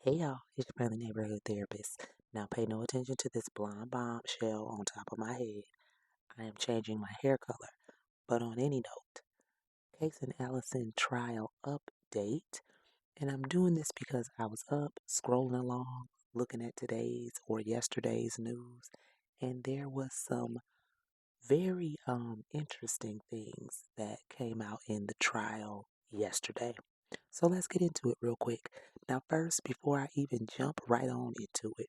Hey y'all, it's your friendly neighborhood therapist. Now pay no attention to this blonde bombshell on top of my head. I am changing my hair color. But on any note, Caysen Allison trial update. And I'm doing this because I was up scrolling along, looking at today's or yesterday's news, and there was some very interesting things that came out in the trial yesterday. So let's get into it real quick. Now, first, before I even jump right on into it,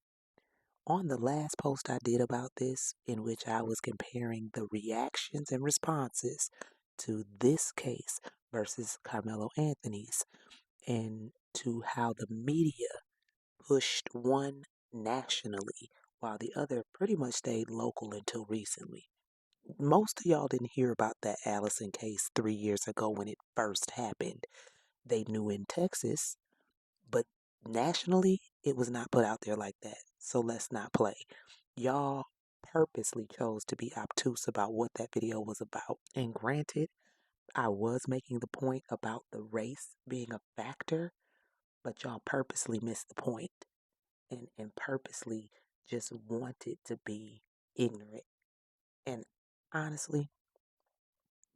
on the last post I did about this, in which I was comparing the reactions and responses to this case versus Carmelo Anthony's, and to how the media pushed one nationally while the other pretty much stayed local until recently. Most of y'all didn't hear about that Allison case 3 years ago when it first happened. They knew in Texas, but nationally, it was not put out there like that. So let's not play. Y'all purposely chose to be obtuse about what that video was about. And granted, I was making the point about the race being a factor, but y'all purposely missed the point and purposely just wanted to be ignorant. And honestly,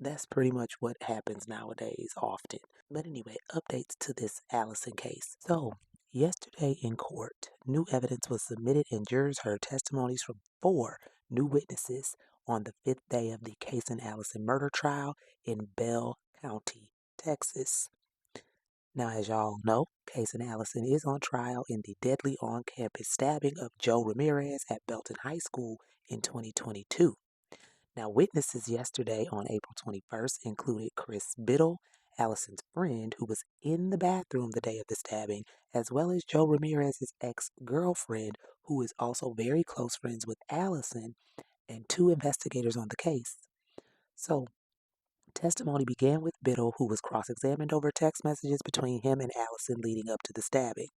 that's pretty much what happens nowadays often. But anyway, updates to this Allison case. So, yesterday in court, new evidence was submitted and jurors heard testimonies from four new witnesses on the fifth day of the Caysen Allison murder trial in Bell County, Texas. Now, as y'all know, Caysen Allison is on trial in the deadly on-campus stabbing of Joe Ramirez at Belton High School in 2022. Now, witnesses yesterday on April 21st included Chris Biddle, Allison's friend who was in the bathroom the day of the stabbing, as well as Joe Ramirez's ex-girlfriend, who is also very close friends with Allison, and two investigators on the case. So, testimony began with Biddle, who was cross-examined over text messages between him and Allison leading up to the stabbing.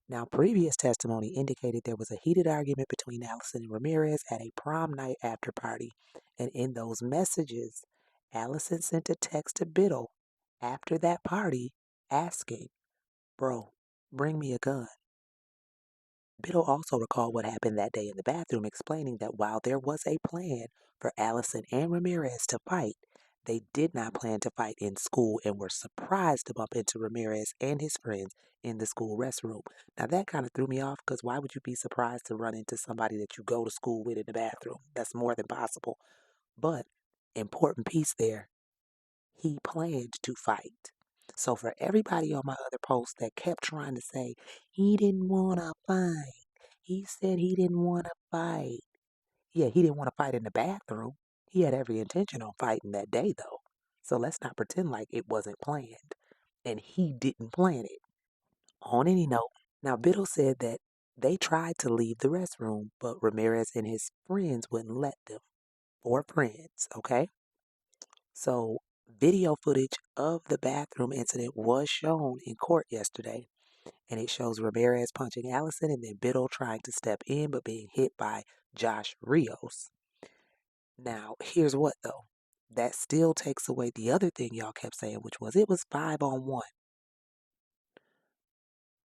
Now, previous testimony indicated there was a heated argument between Allison and Ramirez at a prom night after party, and in those messages, Allison sent a text to Biddle after that party asking, "Bro, bring me a gun." Biddle also recalled what happened that day in the bathroom, explaining that while there was a plan for Allison and Ramirez to fight, they did not plan to fight in school and were surprised to bump into Ramirez and his friends in the school restroom. Now, that kind of threw me off because why would you be surprised to run into somebody that you go to school with in the bathroom? That's more than possible. But, important piece there, he planned to fight. So, for everybody on my other post that kept trying to say he didn't want to fight, he said he didn't want to fight. Yeah, he didn't want to fight in the bathroom. He had every intention on fighting that day, though. So let's not pretend like it wasn't planned. And he didn't plan it. On any note, now Biddle said that they tried to leave the restroom, but Ramirez and his friends wouldn't let them. Four friends, okay? So video footage of the bathroom incident was shown in court yesterday, and it shows Ramirez punching Allison and then Biddle trying to step in but being hit by Josh Rios. Now, here's what though. That still takes away the other thing y'all kept saying, which was it was 5-on-1,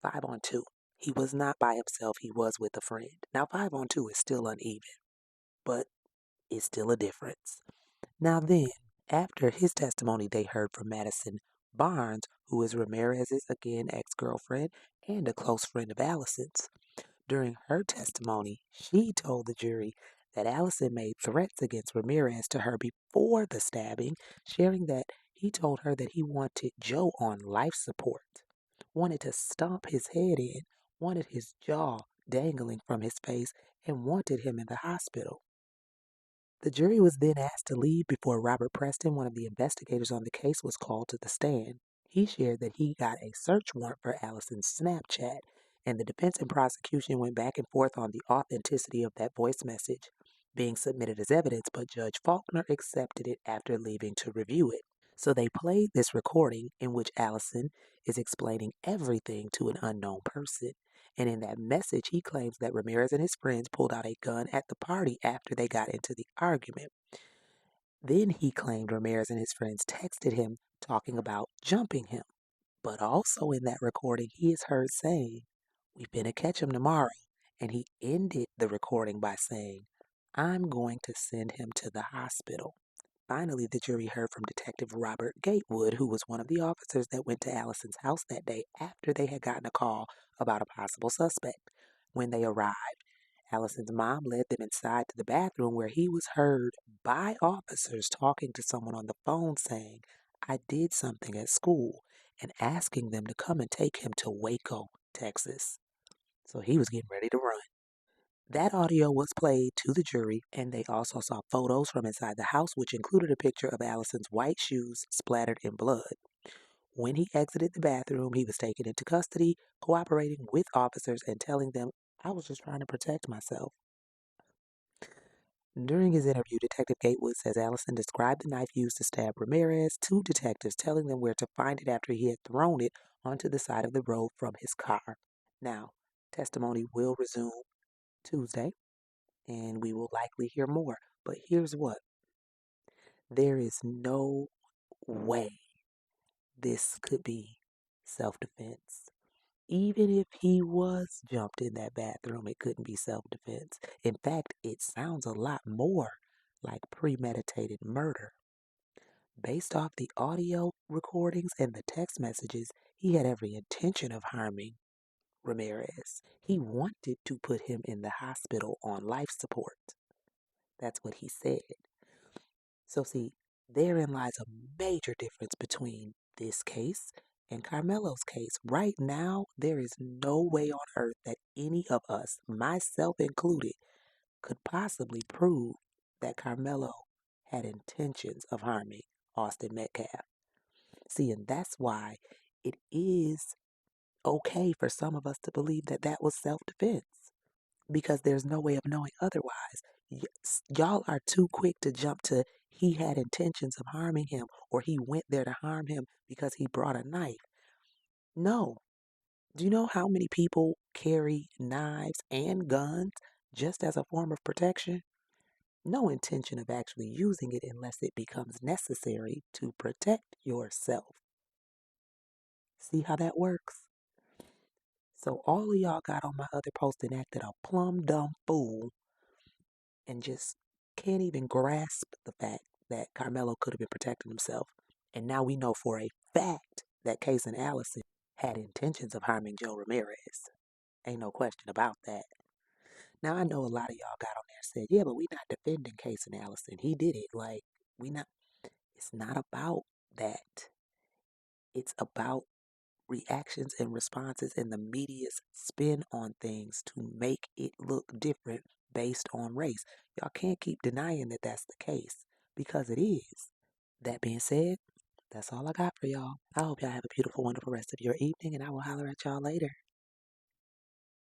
5-on-2. He was not by himself, he was with a friend. Now, 5-on-2 is still uneven, but it's still a difference. Now, then, after his testimony, they heard from Madison Barnes, who is Ramirez's, again, ex girlfriend and a close friend of Allison's. During her testimony, she told the jury that Allison made threats against Ramirez to her before the stabbing, sharing that he told her that he wanted Joe on life support, wanted to stomp his head in, wanted his jaw dangling from his face, and wanted him in the hospital. The jury was then asked to leave before Robert Preston, one of the investigators on the case, was called to the stand. He shared that he got a search warrant for Allison's Snapchat, and the defense and prosecution went back and forth on the authenticity of that voice message being submitted as evidence, but Judge Faulkner accepted it after leaving to review it. So they played this recording in which Allison is explaining everything to an unknown person. And in that message, he claims that Ramirez and his friends pulled out a gun at the party after they got into the argument. Then he claimed Ramirez and his friends texted him talking about jumping him. But also in that recording, he is heard saying, We finna catch him tomorrow. And he ended the recording by saying, I'm going to send him to the hospital. Finally, the jury heard from Detective Robert Gatewood, who was one of the officers that went to Allison's house that day after they had gotten a call about a possible suspect. When they arrived, Allison's mom led them inside to the bathroom where he was heard by officers talking to someone on the phone saying, I did something at school, and asking them to come and take him to Waco, Texas. So he was getting ready to run. That audio was played to the jury, and they also saw photos from inside the house, which included a picture of Allison's white shoes splattered in blood. When he exited the bathroom, he was taken into custody, cooperating with officers and telling them, I was just trying to protect myself. During his interview, Detective Gatewood says Allison described the knife used to stab Ramirez to detectives, telling them where to find it after he had thrown it onto the side of the road from his car. Now, testimony will resume Tuesday, and we will likely hear more. But here's what: there is no way this could be self defense. Even if he was jumped in that bathroom, it couldn't be self defense. In fact, it sounds a lot more like premeditated murder. Based off the audio recordings and the text messages, he had every intention of harming Ramirez. He wanted to put him in the hospital on life support. That's what he said. So, see, therein lies a major difference between this case and Carmelo's case. Right now, there is no way on earth that any of us, myself included, could possibly prove that Carmelo had intentions of harming Austin Metcalf. See, and that's why it is okay for some of us to believe that that was self defense because there's no way of knowing otherwise. Y'all are too quick to jump to he had intentions of harming him or he went there to harm him because he brought a knife. No. Do you know how many people carry knives and guns just as a form of protection? No intention of actually using it unless it becomes necessary to protect yourself. See how that works? So all of y'all got on my other post and acted a plumb dumb fool and just can't even grasp the fact that Carmelo could have been protecting himself. And now we know for a fact that Caysen Allison had intentions of harming Joe Ramirez. Ain't no question about that. Now I know a lot of y'all got on there and said, yeah, but we not defending Caysen Allison. He did it. Like, we not, it's not about that. It's about reactions and responses and the media's spin on things to make it look different based on race. Y'all can't keep denying that that's the case because it is. That being said, that's all I got for y'all. I hope y'all have a beautiful, wonderful rest of your evening, and I will holler at y'all later.